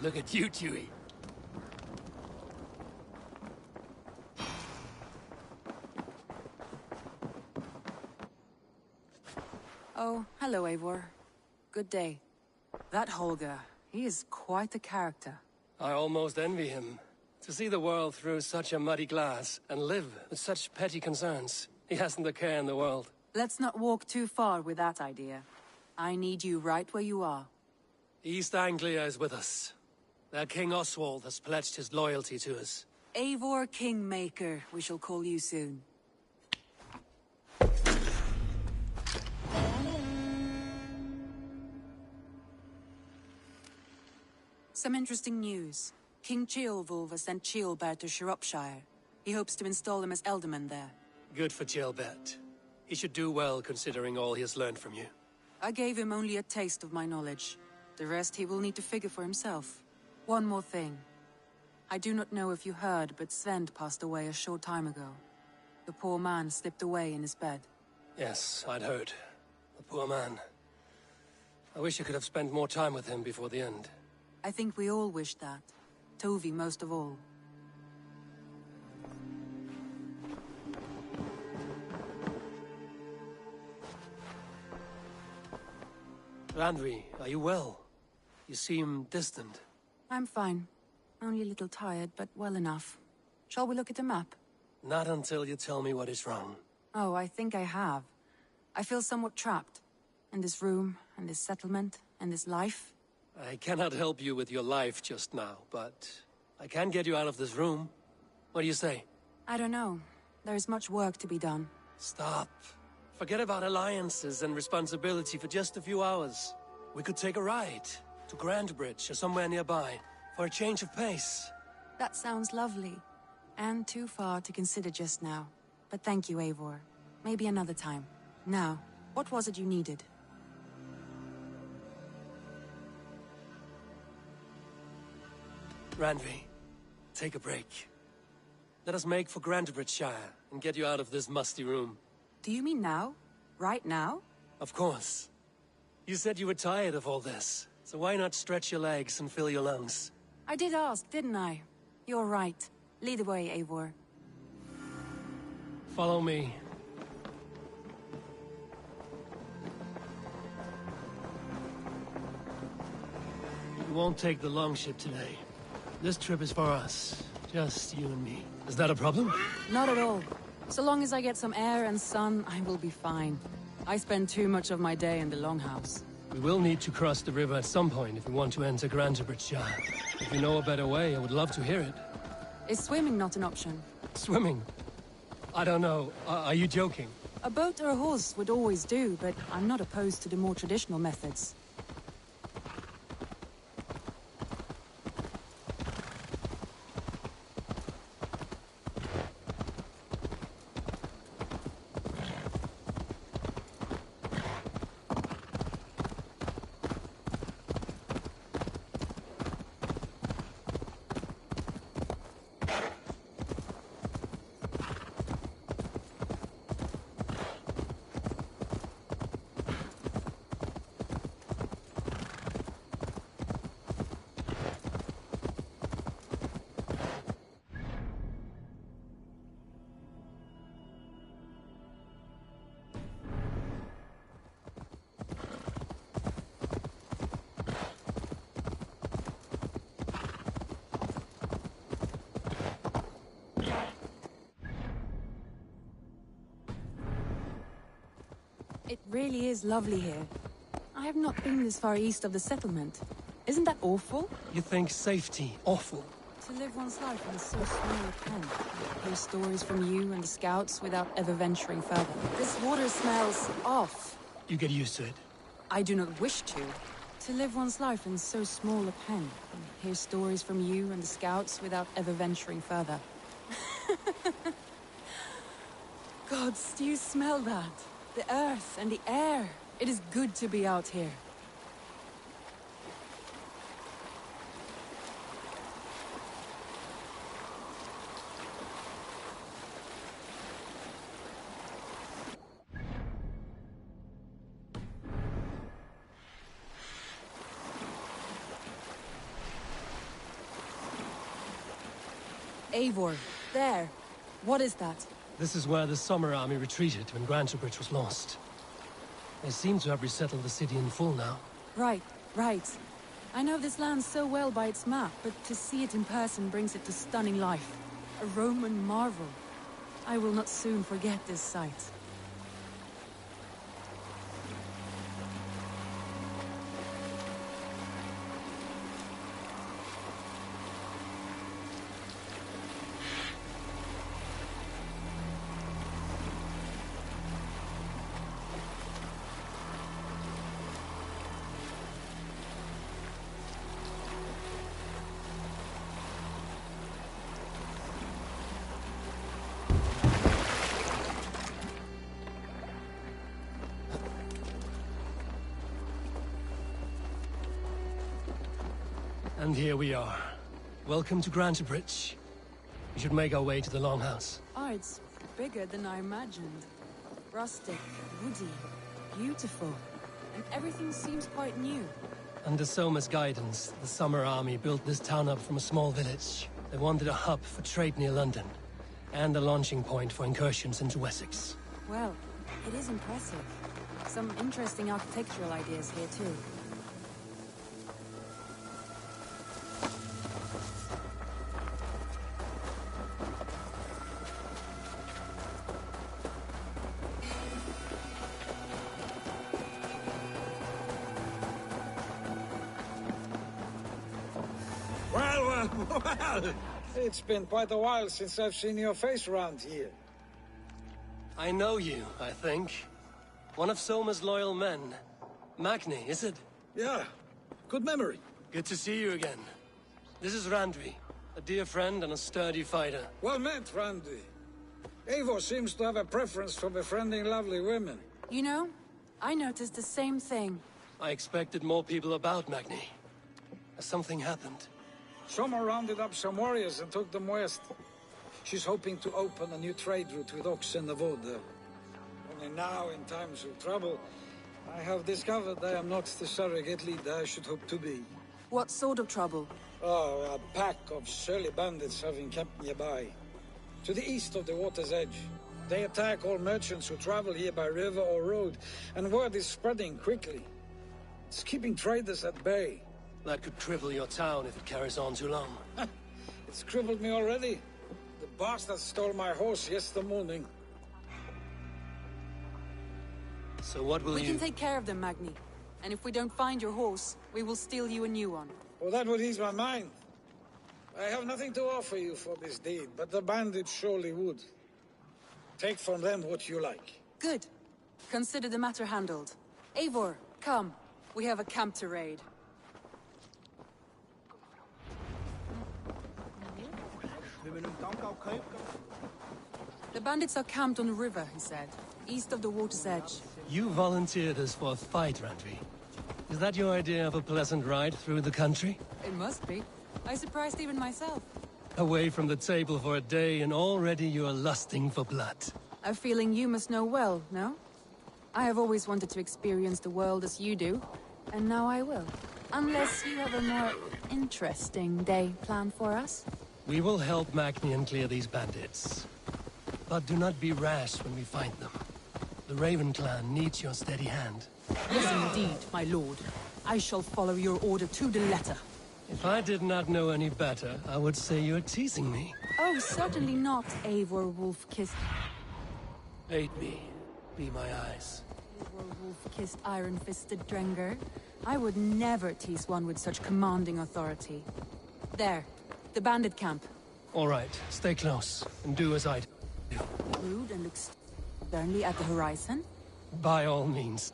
Look at you, Chewie. Oh, hello, Eivor. Good day. That Holger, he is quite a character. I almost envy him. To see the world through such a muddy glass, and live with such petty concerns. He hasn't a care in the world. Let's not walk too far with that idea. I need you right where you are. East Anglia is with us. Their King Oswald has pledged his loyalty to us. Eivor Kingmaker, we shall call you soon. Some interesting news. King Ceolwulf has sent Ceolbert to Shropshire. He hopes to install him as Elderman there. Good for Ceolbert. He should do well considering all he has learned from you. I gave him only a taste of my knowledge. The rest he will need to figure for himself. One more thing. I do not know if you heard, but Sven passed away a short time ago. The poor man slipped away in his bed. Yes, I'd heard. The poor man. I wish I could have spent more time with him before the end. I think we all wish that. Tovi most of all. Randvi, are you well? You seem distant. I'm fine. Only a little tired, but well enough. Shall we look at the map? Not until you tell me what is wrong. Oh, I think I have. I feel somewhat trapped. In this room, and this settlement, and this life. I cannot help you with your life just now, but I can get you out of this room. What do you say? I don't know. There is much work to be done. Stop. Forget about alliances and responsibility for just a few hours. We could take a ride to Grandbridge or somewhere nearby for a change of pace. That sounds lovely. And too far to consider just now. But thank you, Eivor. Maybe another time. Now, what was it you needed? Randvi, take a break. Let us make for Grandbridgeshire and get you out of this musty room. Do you mean now? Right now? Of course. You said you were tired of all this, so why not stretch your legs and fill your lungs? I did ask, didn't I? You're right. Lead the way, Eivor. Follow me. We won't take the longship today. This trip is for us. Just you and me. Is that a problem? Not at all. So long as I get some air and sun, I will be fine. I spend too much of my day in the longhouse. We will need to cross the river at some point if we want to enter Grandbridgeshire. If you know a better way, I would love to hear it. Is swimming not an option? Swimming? I don't know. Are you joking? A boat or a horse would always do, but I'm not opposed to the more traditional methods. It really is lovely here. I have not been this far east of the settlement. Isn't that awful? You think safety awful? To live one's life in so small a pen. Hear stories from you and the scouts without ever venturing further. This water smells off. You get used to it. I do not wish to. To live one's life in so small a pen. Hear stories from you and the scouts without ever venturing further. Gods, do you smell that? The earth and the air. It is good to be out here. Eivor, there. What is that? This is where the Summer Army retreated when Grantebridge was lost. They seem to have resettled the city in full now. Right, right. I know this land so well by its map, but to see it in person brings it to stunning life. A Roman marvel. I will not soon forget this sight. And here we are. Welcome to Grantebridge. We should make our way to the Longhouse. Oh, it's bigger than I imagined. Rustic, woody, beautiful. And everything seems quite new. Under Soma's guidance, the Summer Army built this town up from a small village. They wanted a hub for trade near London, and a launching point for incursions into Wessex. Well, it is impressive. Some interesting architectural ideas here too. Well, it's been quite a while since I've seen your face around here. I know you, I think. One of Soma's loyal men. Magni, is it? Yeah, good memory. Good to see you again. This is Randvi, a dear friend and a sturdy fighter. Well met, Randy. Eivor seems to have a preference for befriending lovely women. You know, I noticed the same thing. I expected more people about Magni. Has something happened? Soma rounded up some warriors and took them west. She's hoping to open a new trade route with Oxenefordscire. Only now, in times of trouble, I have discovered I am not the surrogate leader I should hope to be. What sort of trouble? Oh, a pack of surly bandits have encamped nearby. To the east of the water's edge. They attack all merchants who travel here by river or road, and word is spreading quickly. It's keeping traders at bay. That could cripple your town if it carries on too long. It's crippled me already. The bastard stole my horse yesterday morning. So what will We can take care of them, Magni. And if we don't find your horse, we will steal you a new one. Well, that would ease my mind. I have nothing to offer you for this deed, but the bandits surely would. Take from them what you like. Good. Consider the matter handled. Eivor, come. We have a camp to raid. The bandits are camped on the river, he said. East of the water's edge. You volunteered us for a fight, Randvi. Is that your idea of a pleasant ride through the country? It must be. I surprised even myself. Away from the table for a day and already you are lusting for blood. A feeling you must know well, no? I have always wanted to experience the world as you do, and now I will. Unless you have a more interesting day planned for us? We will help Magni and clear these bandits. But do not be rash when we find them. The Raven clan needs your steady hand. Yes, indeed, my lord. I shall follow your order to the letter. If I did not know any better, I would say you're teasing me. Oh, certainly not, Eivor Wolf-Kissed. Aid me. Be my eyes. Eivor Wolf-Kissed iron-fisted Drenger. I would never tease one with such commanding authority. There, the bandit camp. All right, stay close, and do as I do. Rude and look sternly at the horizon. By all means.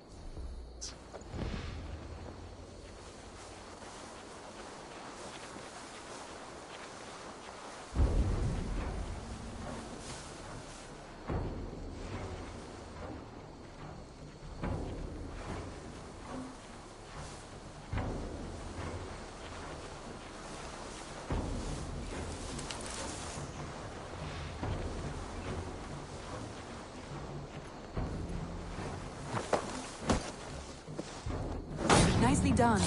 Nicely done.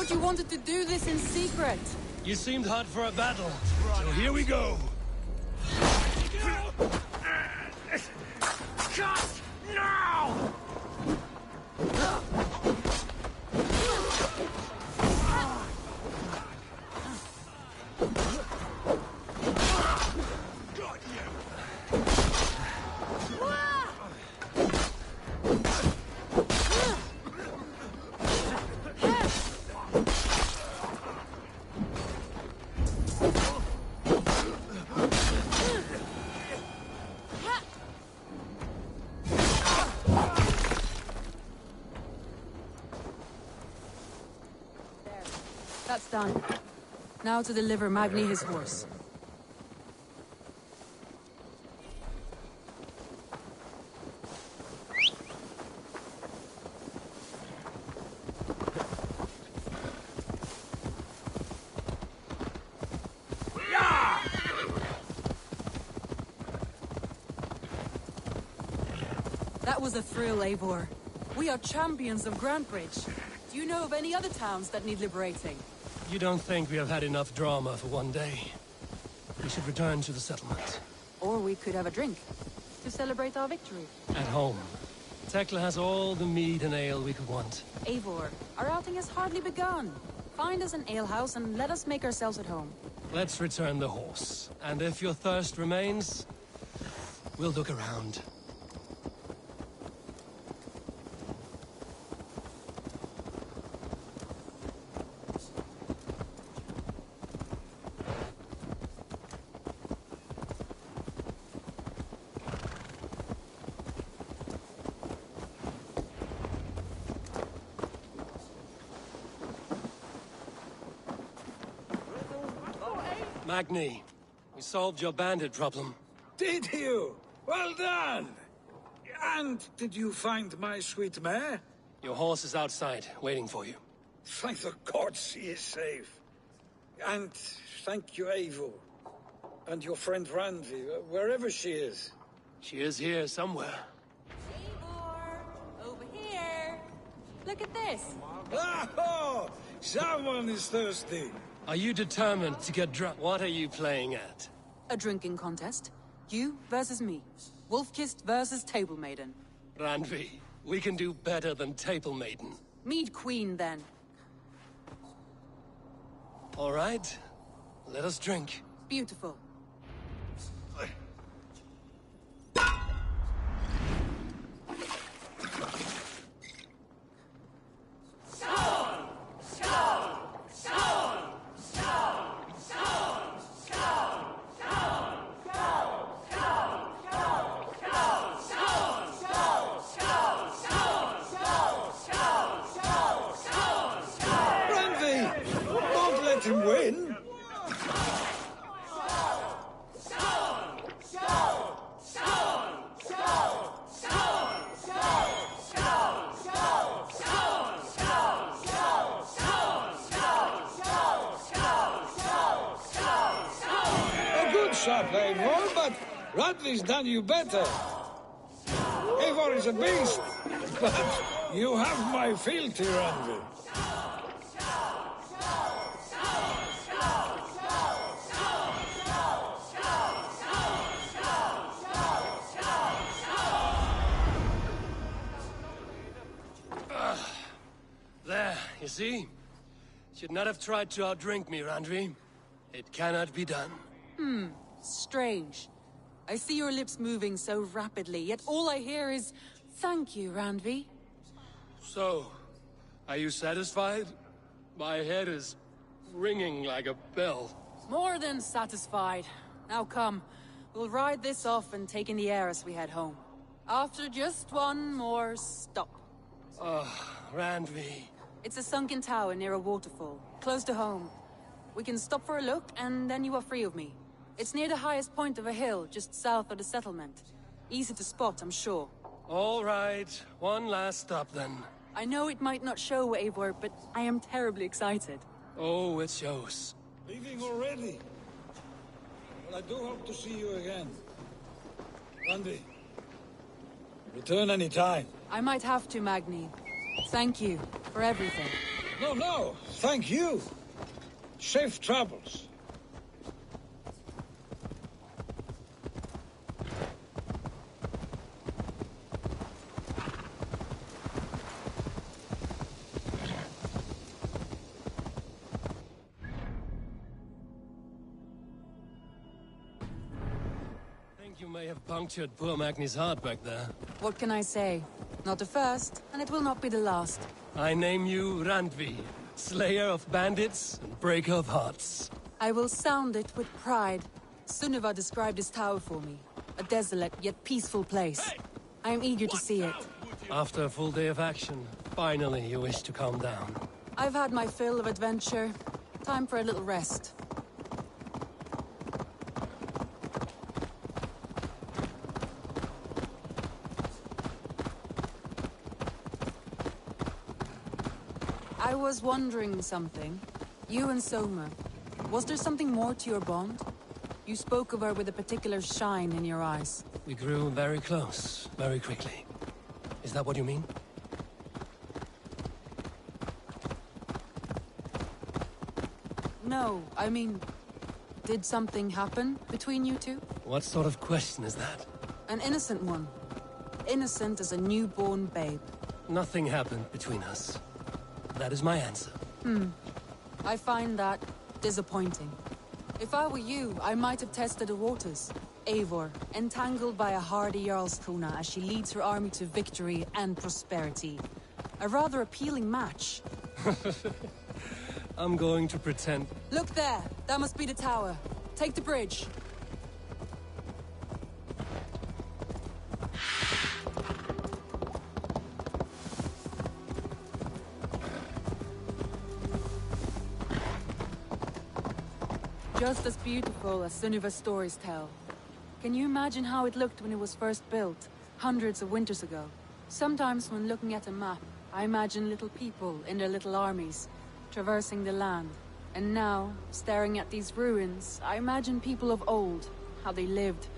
thought you wanted to do this in secret. You seemed hot for a battle, so here we go. Cut! Now! Got you! That's done. Now to deliver Magni his horse. That was a thrill, Eivor. We are champions of Grantebridge. Do you know of any other towns that need liberating? You don't think we have had enough drama for one day? We should return to the settlement. Or we could have a drink, to celebrate our victory. At home. Tekla has all the mead and ale we could want. Eivor, our outing has hardly begun. Find us an alehouse and let us make ourselves at home. Let's return the horse. And if your thirst remains, we'll look around. Magni, we solved your bandit problem. Did you? Well done! And did you find my sweet mare? Your horse is outside, waiting for you. Thank the gods he is safe. And thank you, Eivor. And your friend Randi, wherever she is. She is here somewhere. Eivor, over here. Look at this. Oh, someone is thirsty. Are you determined to get drunk? What are you playing at? A drinking contest. You versus me. Wolf-kissed versus Table Maiden. Randvi, we can do better than Table Maiden. Mead Queen, then. All right, let us drink. Beautiful. Him win? A good shot, Eivor, but Radley's done you better. Eivor is a beast, but you have my fealty, Radley. You see? Should not have tried to outdrink me, Randvi. It cannot be done. Strange. I see your lips moving so rapidly, yet all I hear is, "Thank you, Randvi." So, are you satisfied? My head is ringing like a bell. More than satisfied. Now come, we'll ride this off and take in the air as we head home. After just one more stop. Randvi. It's a sunken tower near a waterfall, close to home. We can stop for a look, and then you are free of me. It's near the highest point of a hill, just south of the settlement. Easy to spot, I'm sure. All right, one last stop then. I know it might not show, Eivor, but I am terribly excited. Oh, it shows. Leaving already? Well, I do hope to see you again. Randy, return any time. I might have to, Magni. Thank you for everything. No, no, thank you. Safe travels. You may have punctured poor Magni's heart back there. What can I say? Not the first, and it will not be the last. I name you Randvi, slayer of bandits and breaker of hearts. I will sound it with pride. Sunniva described this tower for me. A desolate yet peaceful place. Hey! I am eager to see it. After a full day of action, finally you wish to calm down. I've had my fill of adventure. Time for a little rest. I was wondering something. You and Soma, was there something more to your bond? You spoke of her with a particular shine in your eyes. We grew very close, very quickly. Is that what you mean? No, I mean, did something happen between you two? What sort of question is that? An innocent one. Innocent as a newborn babe. Nothing happened between us. That is my answer. I find that disappointing. If I were you, I might have tested the waters. Eivor, entangled by a hardy Jarlskona as she leads her army to victory and prosperity. A rather appealing match. I'm going to pretend... Look there! That must be the tower. Take the bridge. Just as beautiful as Sunniva's stories tell. Can you imagine how it looked when it was first built, hundreds of winters ago? Sometimes when looking at a map, I imagine little people in their little armies, traversing the land. And now, staring at these ruins, I imagine people of old, how they lived,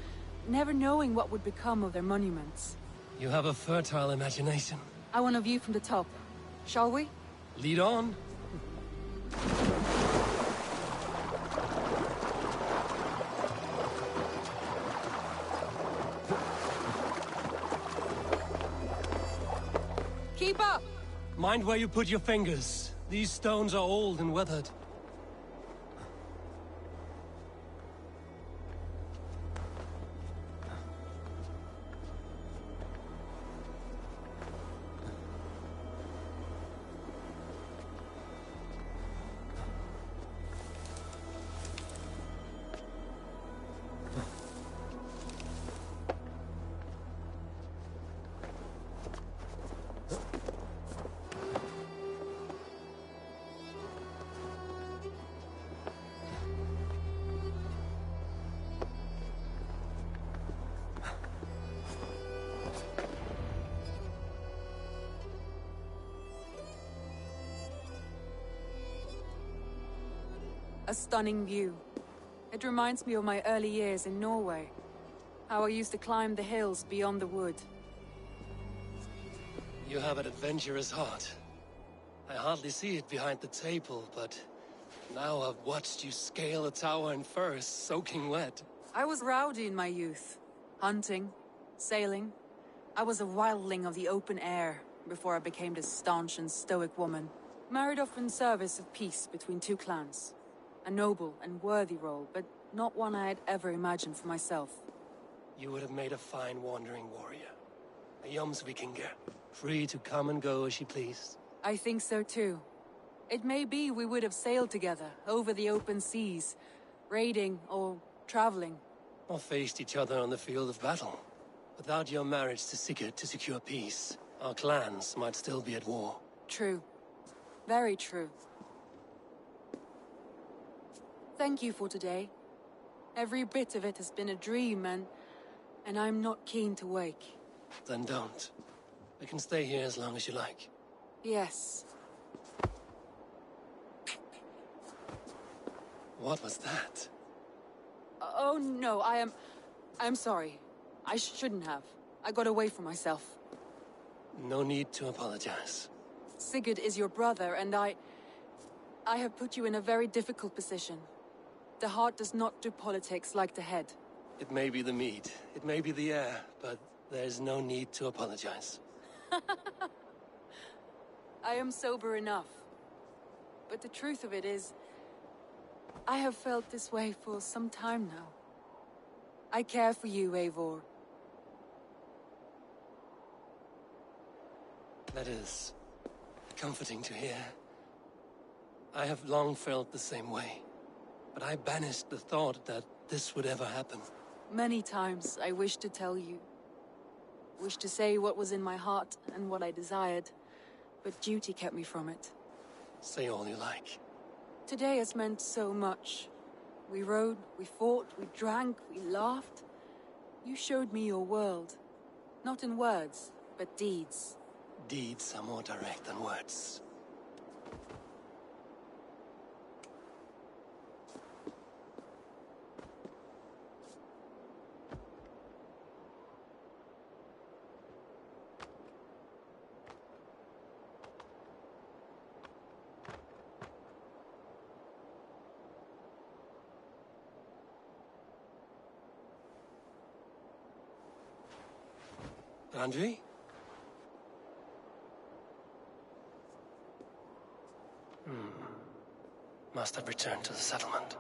never knowing what would become of their monuments. You have a fertile imagination. I want a view from the top. Shall we? Lead on. Keep up! Mind where you put your fingers. These stones are old and weathered. A stunning view. It reminds me of my early years in Norway. How I used to climb the hills beyond the wood. You have an adventurous heart. I hardly see it behind the table, but now I've watched you scale a tower in furs, soaking wet. I was rowdy in my youth. Hunting, sailing. I was a wildling of the open air before I became this staunch and stoic woman. Married off in service of peace between two clans. A noble and worthy role, but not one I had ever imagined for myself. You would have made a fine wandering warrior. A Jomsvikinger, free to come and go as she pleased. I think so too. It may be we would have sailed together over the open seas, raiding or traveling. Or faced each other on the field of battle. Without your marriage to Sigurd to secure peace, our clans might still be at war. True. Very true. Thank you for today. Every bit of it has been a dream, and I'm not keen to wake. Then don't. We can stay here as long as you like. Yes. What was that? Oh no, I'm sorry. I shouldn't have. I got away from myself. No need to apologize. Sigurd is your brother, and I have put you in a very difficult position. The heart does not do politics like the head. It may be the meat, it may be the air, but there's no need to apologize. I am sober enough. But the truth of it is, I have felt this way for some time now. I care for you, Eivor. That is comforting to hear. I have long felt the same way, but I banished the thought that this would ever happen. Many times I wished to tell you. Wished to say what was in my heart and what I desired, but duty kept me from it. Say all you like. Today has meant so much. We rode, we fought, we drank, we laughed. You showed me your world. Not in words, but deeds. Deeds are more direct than words. Andrei? Must have returned to the settlement.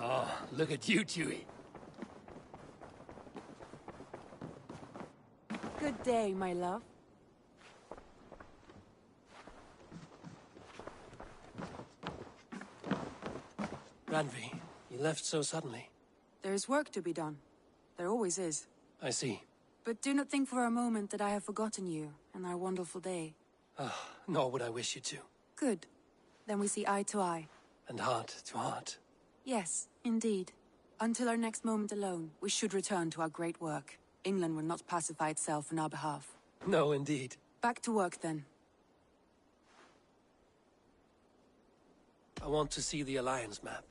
Oh, look at you, Chewie. Good day, my love. Randvi, you left so suddenly. There is work to be done. There always is. I see. But do not think for a moment that I have forgotten you and our wonderful day. Nor would I wish you to. Good. Then we see eye to eye. And heart to heart. Yes, indeed. Until our next moment alone, we should return to our great work. England will not pacify itself on our behalf. No, indeed. Back to work, then. I want to see the Alliance map.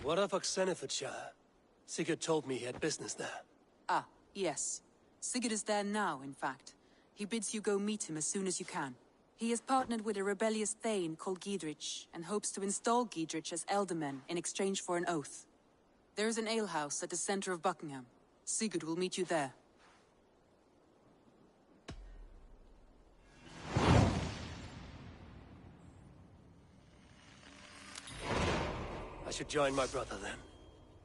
What of Oxenefordscire? Sigurd told me he had business there. Ah, yes. Sigurd is there now, in fact. He bids you go meet him as soon as you can. He has partnered with a rebellious thane called Giedrich, and hopes to install Giedrich as Elderman in exchange for an oath. There is an alehouse at the center of Buckingham. Sigurd will meet you there. I should join my brother then.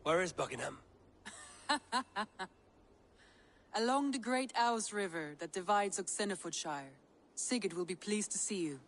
Where is Buckingham? Along the great Ouse River that divides Oxenefordscire. Sigurd will be pleased to see you.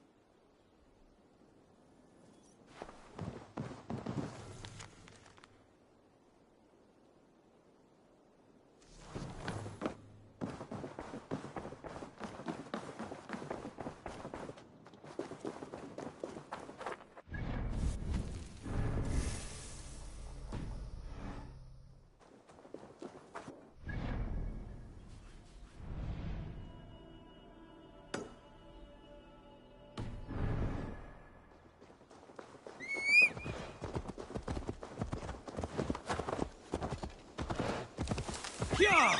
Yeah!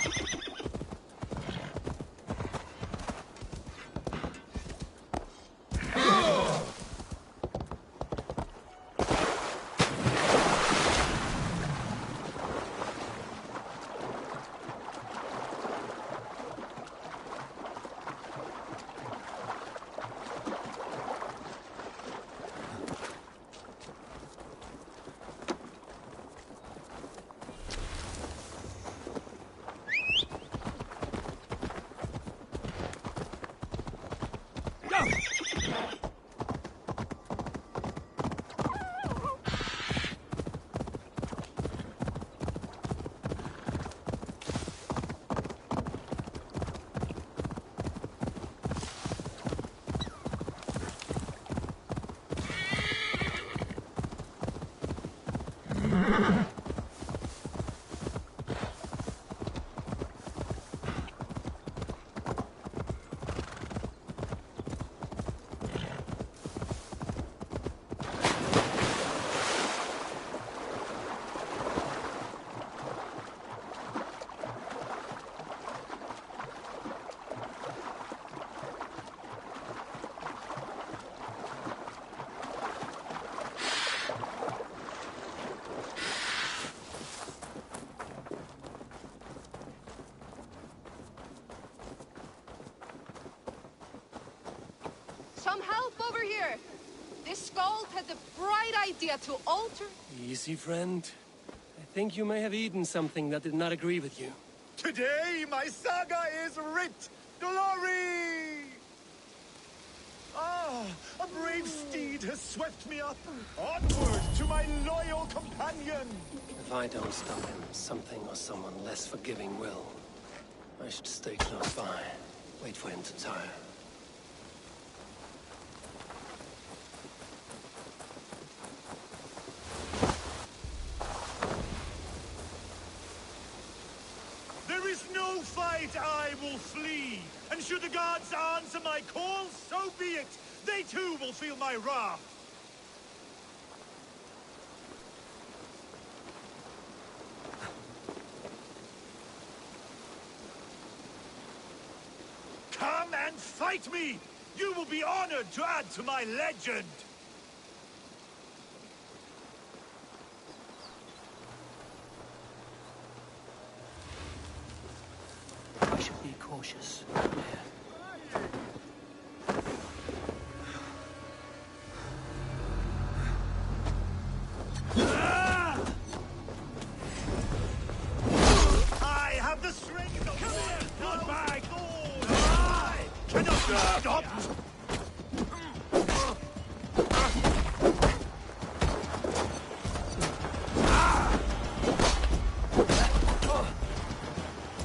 Some help over here! This Skald had the bright idea to alter... Easy, friend. I think you may have eaten something that did not agree with you. Today, my saga is writ! Glory! Ah, a brave steed has swept me up. Onward to my loyal companion! If I don't stop him, something or someone less forgiving will. I should stay close by. Wait for him to tire. There is no fight I will flee, and should the gods answer my call, so be it. They too will feel my wrath. Come and fight me! You will be honored to add to my legend! I should be cautious. I have the strength of goodbye! I cannot be stopped!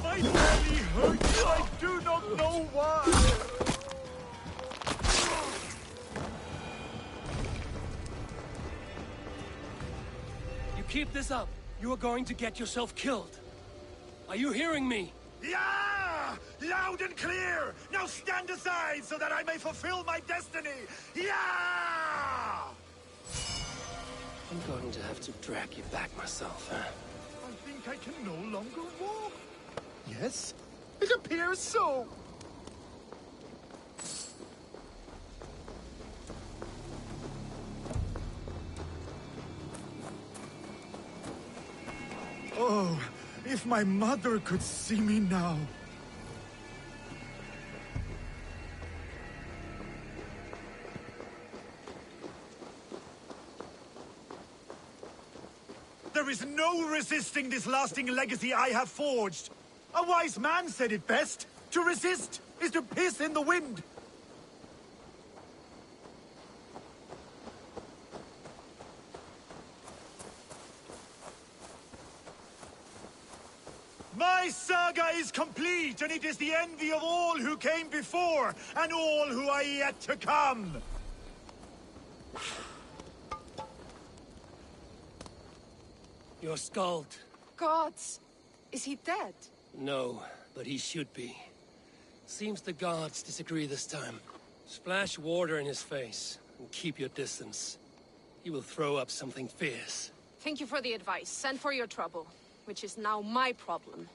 My belly hurts. I do not know why. You keep this up, you are going to get yourself killed. Are you hearing me? Yeah! Loud and clear! Now stand aside so that I may fulfill my destiny! Yeah! I'm going to have to drag you back myself, huh? I think I can no longer walk. Yes, it appears so. Oh, if my mother could see me now. There is no resisting this lasting legacy I have forged. A wise man said it best. To resist is to piss in the wind. My saga is complete, and it is the envy of all who came before, and all who are yet to come. Your Skald. Gods! Is he dead? No, but he should be. Seems the gods disagree this time. Splash water in his face, and keep your distance. He will throw up something fierce. Thank you for the advice. Send for your trouble, which is now my problem.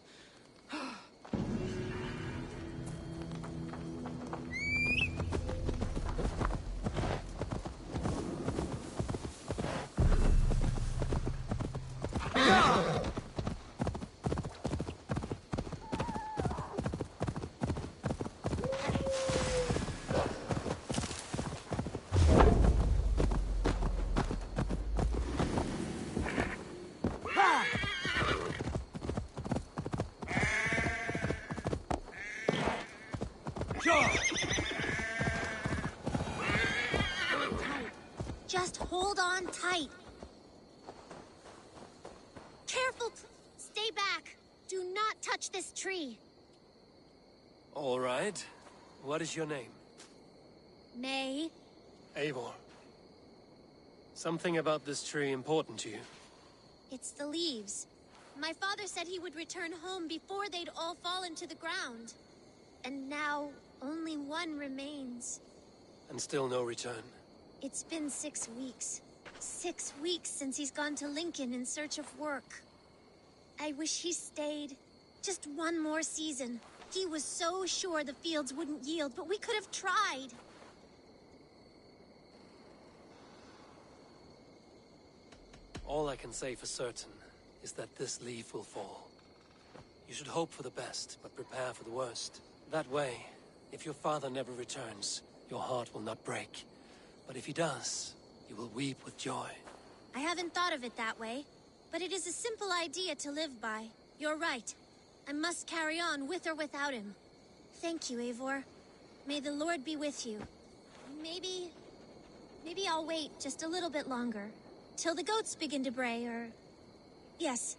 Just hold on tight. Careful! Stay back. Do not touch this tree. All right. What is your name? May. Eivor. Something about this tree important to you? It's the leaves. My father said he would return home before they'd all fallen to the ground. And now, only one remains. And still no return? It's been 6 weeks. 6 weeks since he's gone to Lincoln in search of work. I wish he stayed. Just one more season. He was so sure the fields wouldn't yield, but we could have tried. All I can say for certain is that this leaf will fall. You should hope for the best, but prepare for the worst. That way, if your father never returns, your heart will not break. But if he does, you will weep with joy. I haven't thought of it that way, but it is a simple idea to live by. You're right. I must carry on with or without him. Thank you, Eivor. May the Lord be with you. Maybe I'll wait just a little bit longer. Till the goats begin to bray, or... Yes,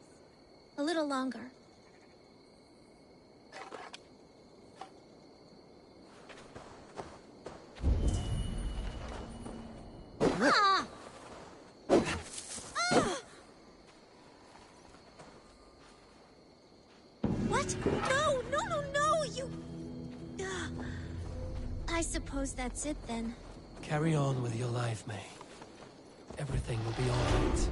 a little longer. Ah! Ah! What? No, no, no, no, you... I suppose that's it then. Carry on with your life, May. Everything will be all right.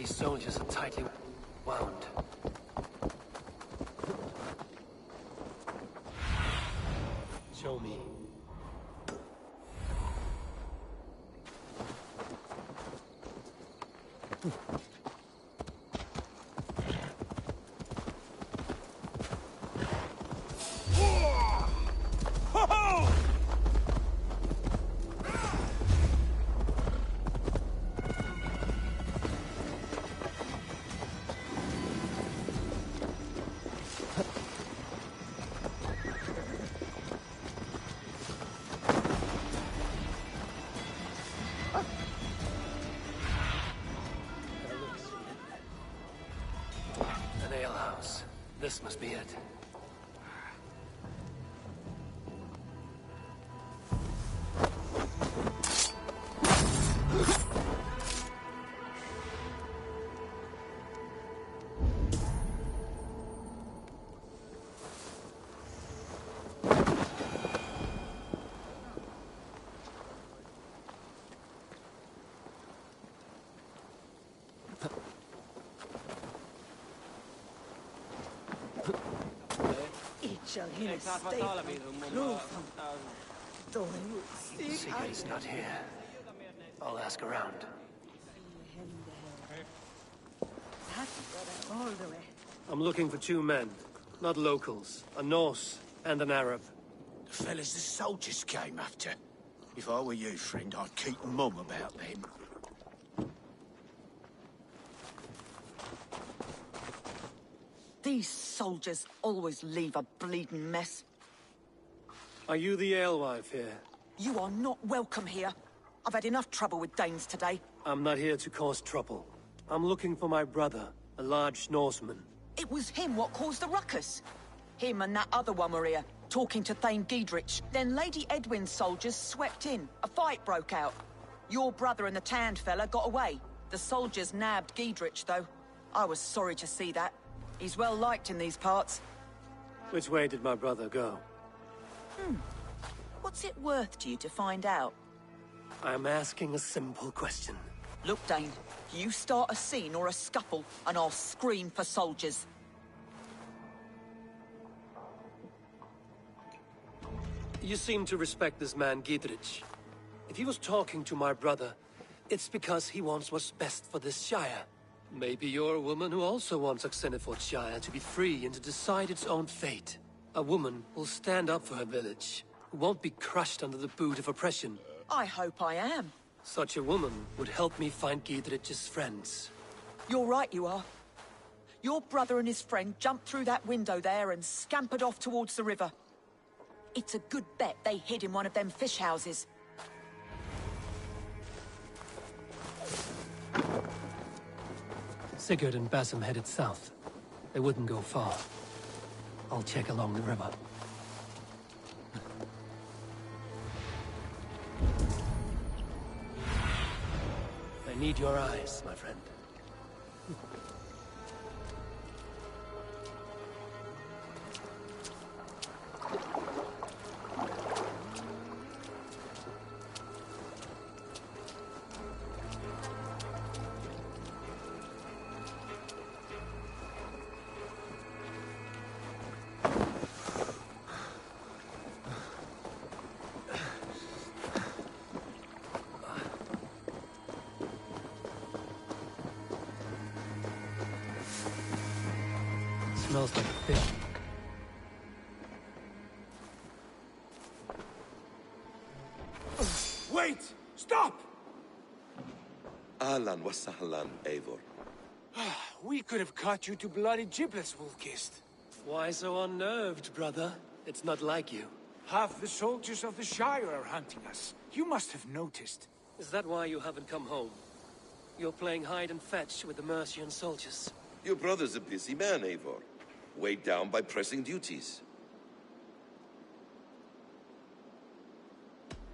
Soldiers are tightly wound. Show me. This must be it. Sigurd's not here. I'll ask around. I'm looking for 2 men. Not locals. A Norse and an Arab. The fellas the soldiers came after. If I were you, friend, I'd keep mum about them. These soldiers always leave a bleeding mess. Are you the alewife here? You are not welcome here. I've had enough trouble with Danes today. I'm not here to cause trouble. I'm looking for my brother, a large Norseman. It was him what caused the ruckus. Him and that other one were here, talking to Thane Giedrich. Then Lady Edwin's soldiers swept in. A fight broke out. Your brother and the tanned fella got away. The soldiers nabbed Giedrich, though. I was sorry to see that. He's well liked in these parts. Which way did my brother go? What's it worth to you to find out? I'm asking a simple question. Look, Dane, you start a scene or a scuffle, and I'll scream for soldiers. You seem to respect this man, Giedrich. If he was talking to my brother, it's because he wants what's best for this Shire. Maybe you're a woman who also wants Oxenefordscire to be free and to decide its own fate. A woman will stand up for her village, who won't be crushed under the boot of oppression. I hope I am. Such a woman would help me find Giedrich's friends. You're right, you are. Your brother and his friend jumped through that window there and scampered off towards the river. It's a good bet they hid in one of them fish houses. Sigurd and Basim headed south. They wouldn't go far. I'll check along the river. I need your eyes, my friend. Smells like fish. Wait! Stop! Ahlan wa sahlan, Eivor. We could have cut you to bloody giblets, Wolf-kissed. Why so unnerved, brother? It's not like you. Half the soldiers of the Shire are hunting us. You must have noticed. Is that why you haven't come home? You're playing hide and fetch with the Mercian soldiers. Your brother's a busy man, Eivor. Weighed down by pressing duties.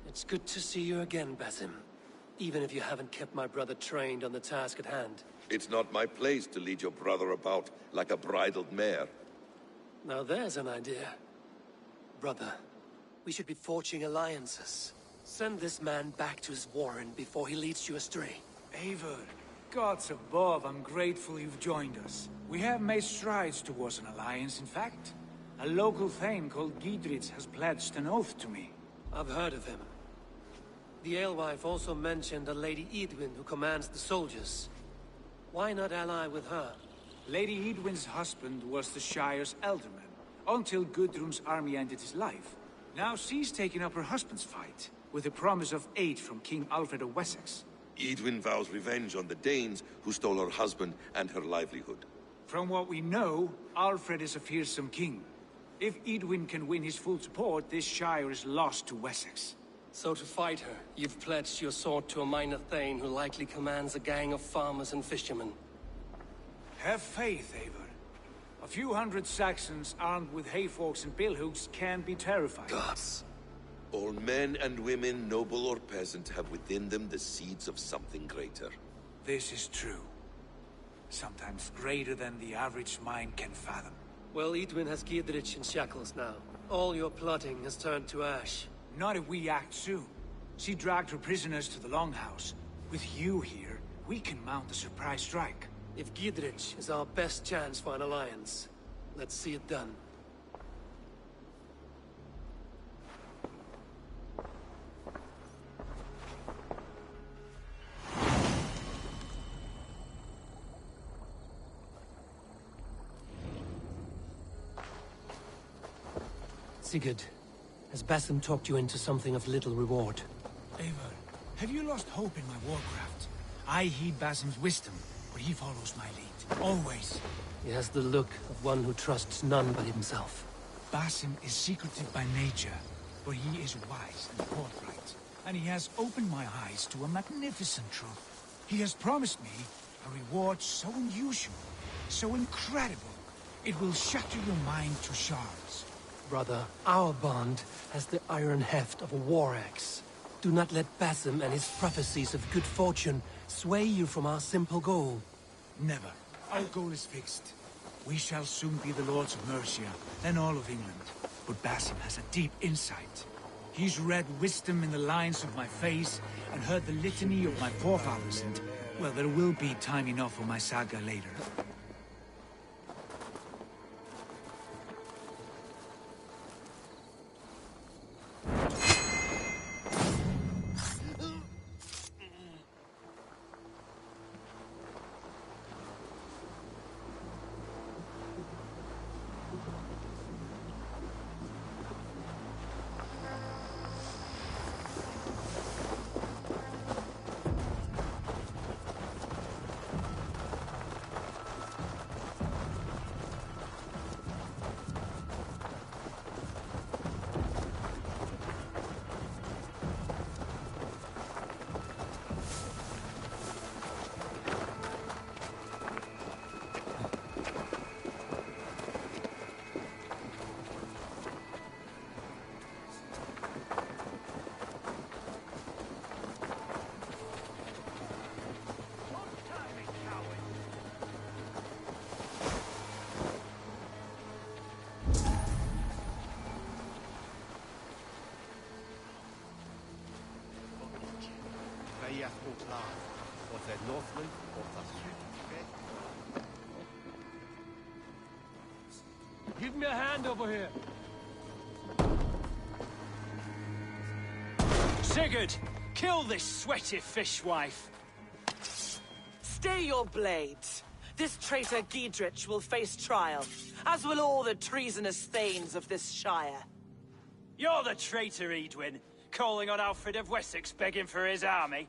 It's good to see you again, Basim. Even if you haven't kept my brother trained on the task at hand. It's not my place to lead your brother about like a bridled mare. Now there's an idea. Brother, we should be forging alliances. Send this man back to his warren before he leads you astray. Eivor, gods above, I'm grateful you've joined us. We have made strides towards an alliance, in fact. A local thane called Giedrich has pledged an oath to me. I've heard of him. The alewife also mentioned a Lady Edwin who commands the soldiers. Why not ally with her? Lady Edwin's husband was the Shire's elderman, until Gudrun's army ended his life. Now she's taken up her husband's fight, with the promise of aid from King Alfred of Wessex. Edwin vows revenge on the Danes who stole her husband and her livelihood. From what we know, Alfred is a fearsome king. If Edwin can win his full support, this Shire is lost to Wessex. So to fight her, you've pledged your sword to a minor thane who likely commands a gang of farmers and fishermen. Have faith, Eivor. A few hundred Saxons armed with hayforks and billhooks can be terrifying. Gods. All men and women, noble or peasant, have within them the seeds of something greater. This is true. Sometimes greater than the average mind can fathom. Well, Edwin has Giedrich in shackles now. All your plotting has turned to ash. Not if we act soon. She dragged her prisoners to the Longhouse. With you here, we can mount a surprise strike. If Giedrich is our best chance for an alliance, let's see it done. Sigurd, has Basim talked you into something of little reward? Eivor, have you lost hope in my warcraft? I heed Basim's wisdom, but he follows my lead. Always. He has the look of one who trusts none but himself. Basim is secretive by nature, but he is wise and forthright. And he has opened my eyes to a magnificent truth. He has promised me a reward so unusual, so incredible, it will shatter your mind to shards. Brother, our bond has the iron heft of a war axe. Do not let Basim and his prophecies of good fortune sway you from our simple goal. Never. Our goal is fixed. We shall soon be the lords of Mercia, then all of England. But Basim has a deep insight. He's read wisdom in the lines of my face and heard the litany of my forefathers, and, well, there will be time enough for my saga later. Give me a hand over here. Sigurd, kill this sweaty fishwife. Stay your blades. This traitor Giedrich will face trial, as will all the treasonous thanes of this shire. You're the traitor, Edwin, calling on Alfred of Wessex begging for his army.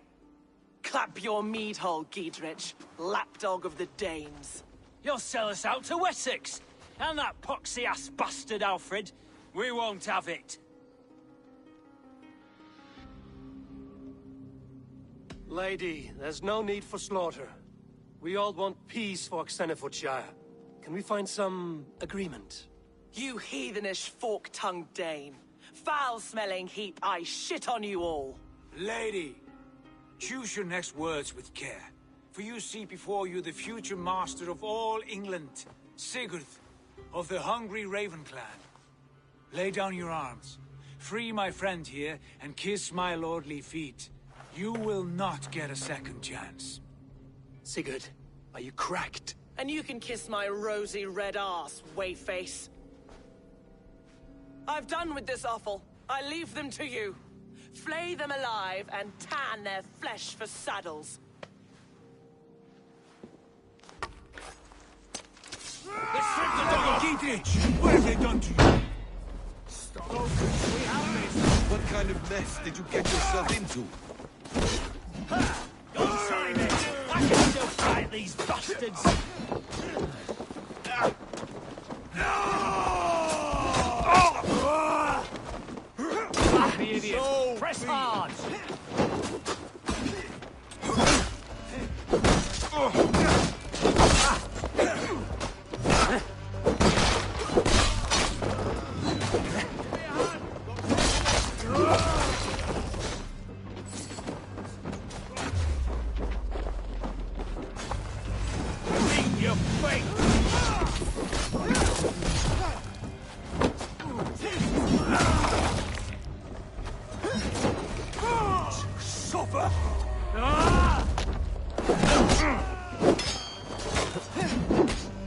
Clap your mead hole, Giedrich, lapdog of the Danes. You'll sell us out to Wessex, and that poxy-ass bastard Alfred. We won't have it. Lady, there's no need for slaughter. We all want peace for Oxenefordscire. Can we find some agreement? You heathenish fork-tongued Dane. Foul-smelling heap, I shit on you all. Lady, choose your next words with care. For you see before you the future master of all England, Sigurd, of the hungry Raven clan. Lay down your arms. Free my friend here, and kiss my lordly feet. You will not get a second chance. Sigurd, are you cracked? And you can kiss my rosy red arse, wayface. I've done with this offal. I leave them to you. Flay them alive and tan their flesh for saddles. Let's strip the dog of Giedrich! What have they done to you? Stop. We have this! What kind of mess did you get yourself into? Go sign it! I can still fight these bastards! Fuck the idiots! So Press hard! Your fate! Suffer!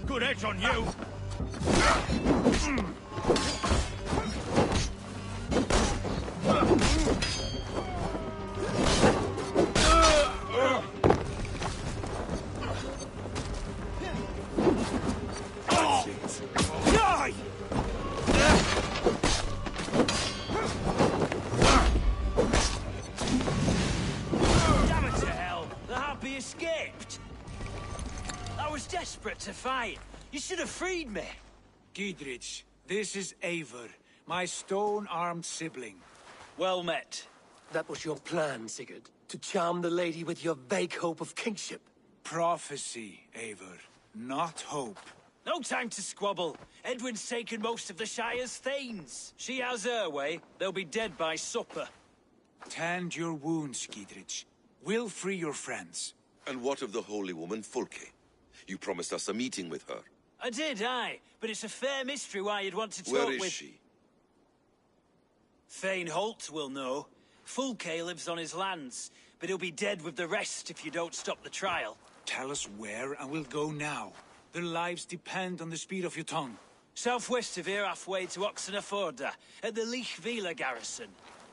Good edge on you! To fight. You should have freed me. Giedrich, this is Eivor, my stone-armed sibling. Well met. That was your plan, Sigurd? To charm the lady with your vague hope of kingship? Prophecy, Eivor, not hope. No time to squabble. Edwin's taken most of the Shire's thanes. She has her way. They'll be dead by supper. Tend your wounds, Giedrich. We'll free your friends. And what of the holy woman, Fulke? You promised us a meeting with her. I did, aye. But it's a fair mystery why you'd want to talk with... Where is she? Thane Holt will know. Fulke lives on his lands, but he'll be dead with the rest if you don't stop the trial. Tell us where, and we'll go now. Their lives depend on the speed of your tongue. Southwest of here, halfway to Oxenefordscire, at the Lichvila garrison.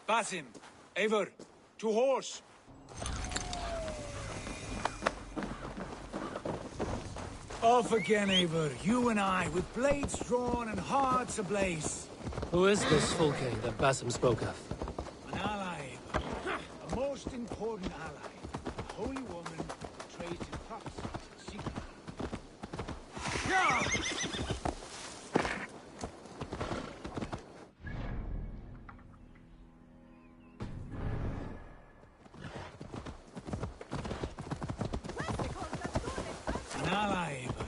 Basim, Eivor, to horse! Off again, Eivor. You and I, with blades drawn and hearts ablaze. Who is this Fulke that Basim spoke of? An ally, Eivor. A most important ally. A holy woman trades in prophecy and secret. An ally, Eivor.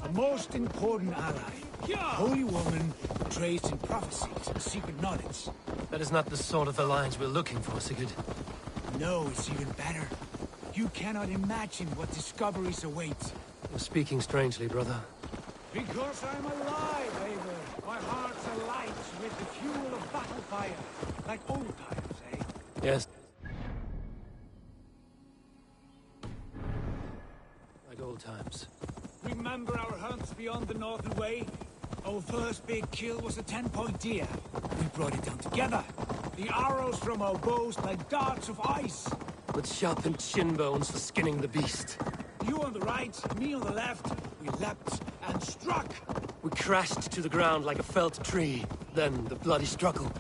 A most important ally. A holy woman trades in prophecies and secret knowledge. That is not the sort of alliance we're looking for, Sigurd. No, it's even better. You cannot imagine what discoveries await. You're speaking strangely, brother. Because I'm alive, Eivor. My heart's alight with the fuel of battle fire. Like old times, eh? Yes. Like old times. Remember our hunts beyond the Northern Way? Our first big kill was a 10-point deer. We brought it down together. The arrows from our bows like darts of ice. With sharpened shin bones for skinning the beast. You on the right, me on the left. We leapt and struck. We crashed to the ground like a felled tree. Then the bloody struggle.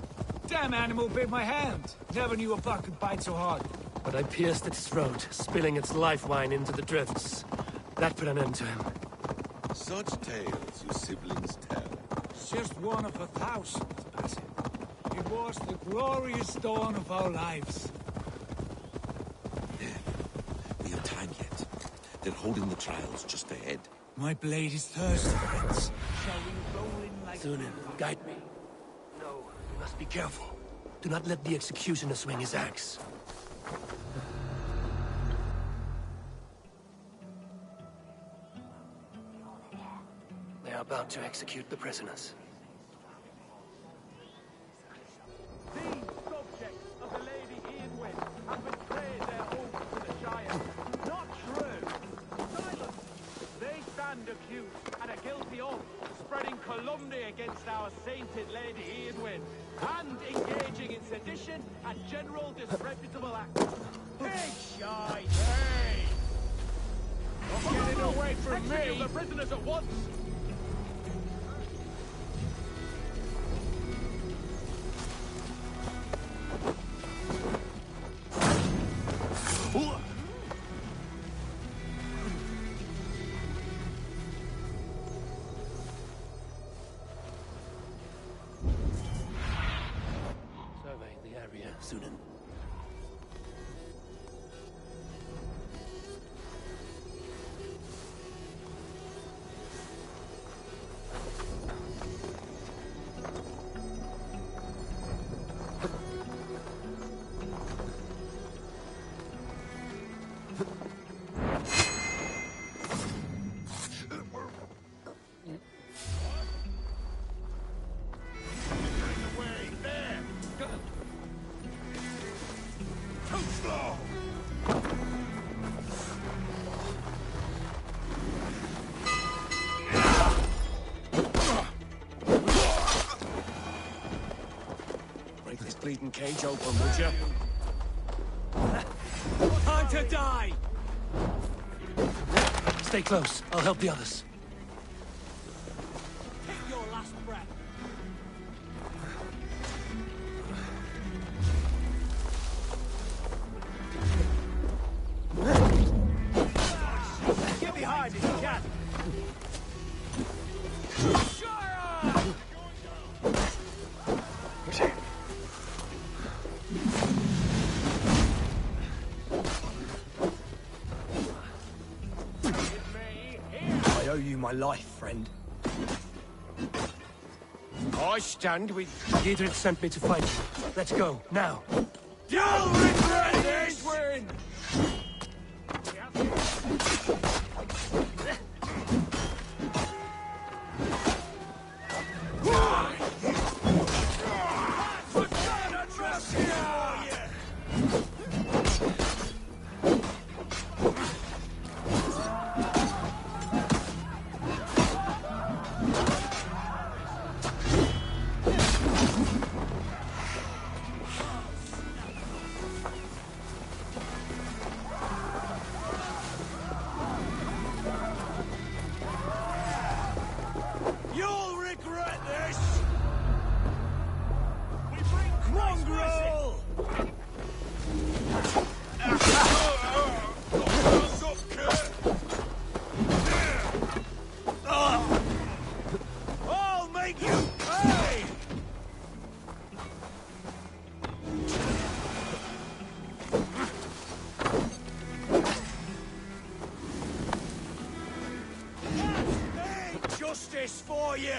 Damn animal bit my hand. Never knew a buck could bite so hard. But I pierced its throat, spilling its life wine into the drifts. That put an end to him. Such tales you siblings tell. It's just one of 1,000, Basim. It was the glorious dawn of our lives. We have time yet. They're holding the trials just ahead. My blade is thirsty, friends. Shall we roll in like... Sunan, guide me. No, we must be careful. Do not let the executioner swing his axe. They are about to execute the prisoners. These subjects of the Lady Eowyn have betrayed their oath to the Shire. Not true. Silence. They stand accused and are guilty of spreading calumny against our sainted Lady Eowyn and engaging in sedition and general disreputable acts. Hey, shite! Hey! Get it away from me! Execute the prisoners at once! Survey the area, Sunan. cage open, would you? Time to die! Stay close. I'll help the others. Take your last breath. Get behind if you can. I owe you my life, friend. I stand with... Giedrich sent me to fight you. Let's go, now. You'll regret this! Win! You'll regret this! We bring mongrel! I'll make you pay! Justice for you!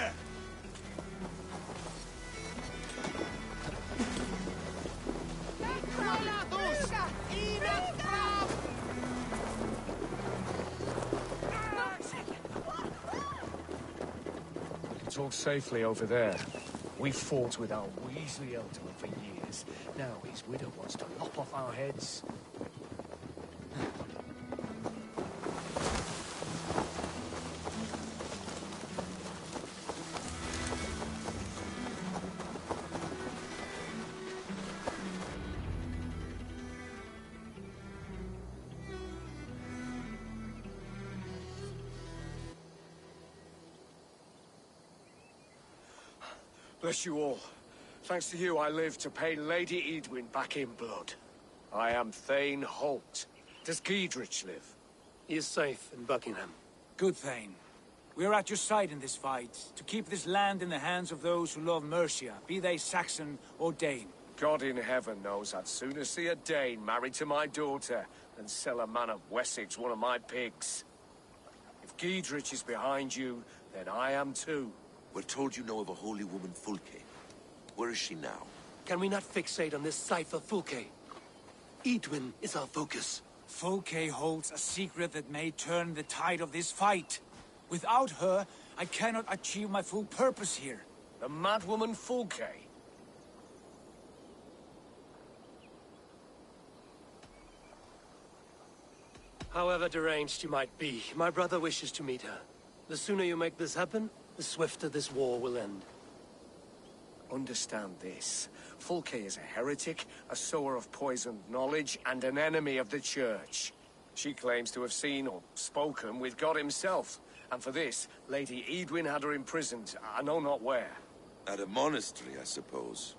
Talk safely over there. We fought with our Weasley elder for years. Now his widow wants to lop off our heads. Bless you all. Thanks to you, I live to pay Lady Edwin back in blood. I am Thane Holt. Does Giedrich live? He is safe in Buckingham. Good, Thane. We are at your side in this fight, to keep this land in the hands of those who love Mercia, be they Saxon or Dane. God in heaven knows I'd sooner see a Dane married to my daughter than sell a man of Wessex one of my pigs. If Giedrich is behind you, then I am too. We're told you know of a holy woman, Fulke. Where is she now? Can we not fixate on this cipher, Fulke? Edwin is our focus. Fulke holds a secret that may turn the tide of this fight. Without her, I cannot achieve my full purpose here. The madwoman Fulke? However deranged you might be, my brother wishes to meet her. The sooner you make this happen, the swifter this war will end. Understand this. Fulke is a heretic, a sower of poisoned knowledge, and an enemy of the Church. She claims to have seen or spoken with God himself. And for this, Lady Edwin had her imprisoned, I know not where. At a monastery, I suppose.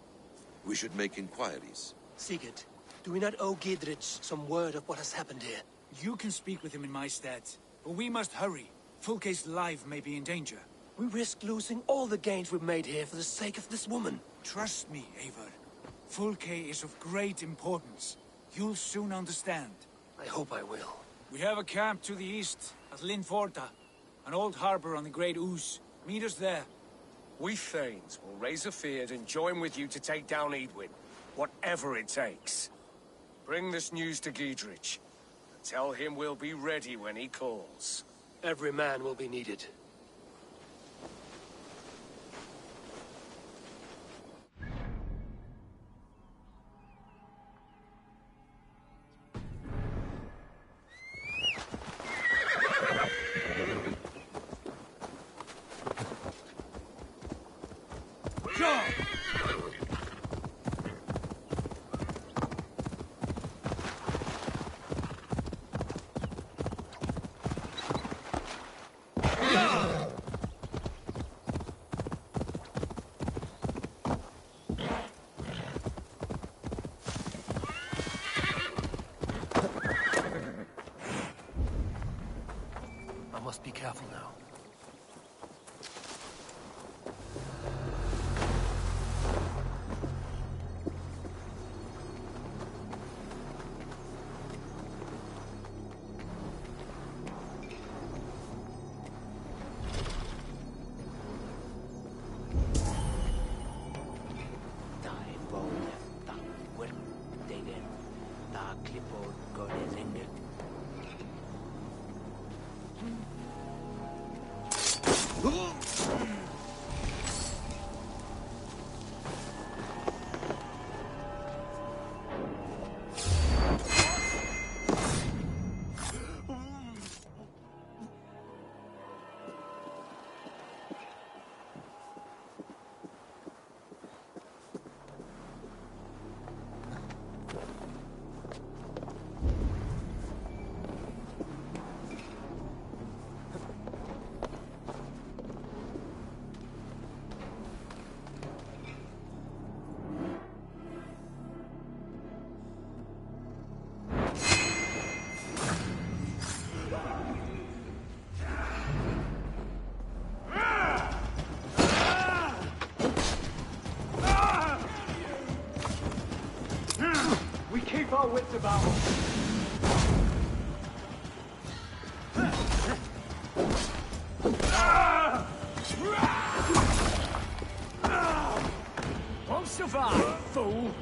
We should make inquiries. Sigurd, do we not owe Giedrich some word of what has happened here? You can speak with him in my stead, but we must hurry. Fulke's life may be in danger. We risk losing all the gains we've made here for the sake of this woman. Trust me, Eivor. Fulke is of great importance. You'll soon understand. I hope I will. We have a camp to the east, at Linforta. An old harbor on the Great Ouse. Meet us there. We Thanes will raise a feard and join with you to take down Edwin. Whatever it takes. Bring this news to Giedrich. And tell him we'll be ready when he calls. Every man will be needed. must be careful now. Keep our wits about us. Won't survive, fool!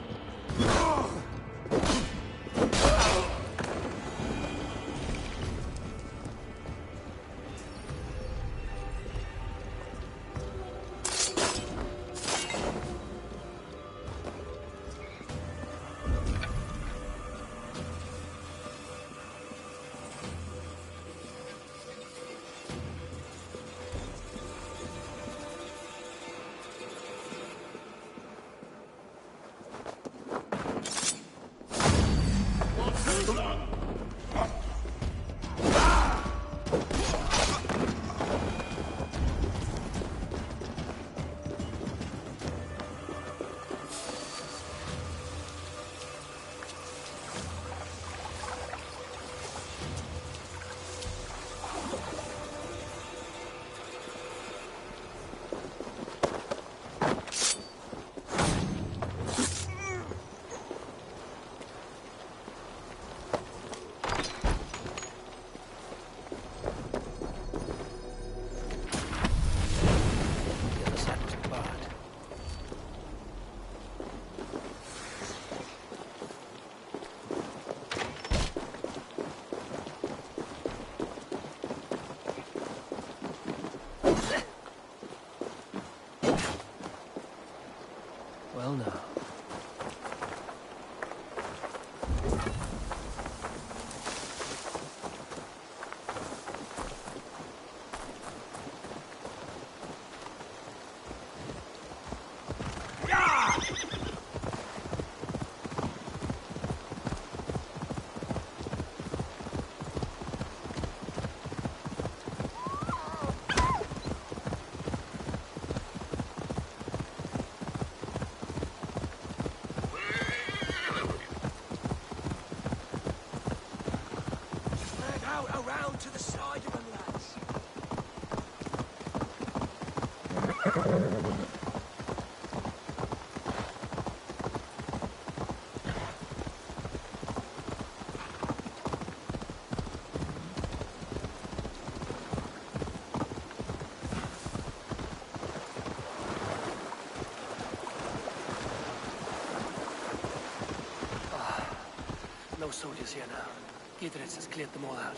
Well now. Around to the side of them, lads. No soldiers here now. Gidritz has cleared them all out.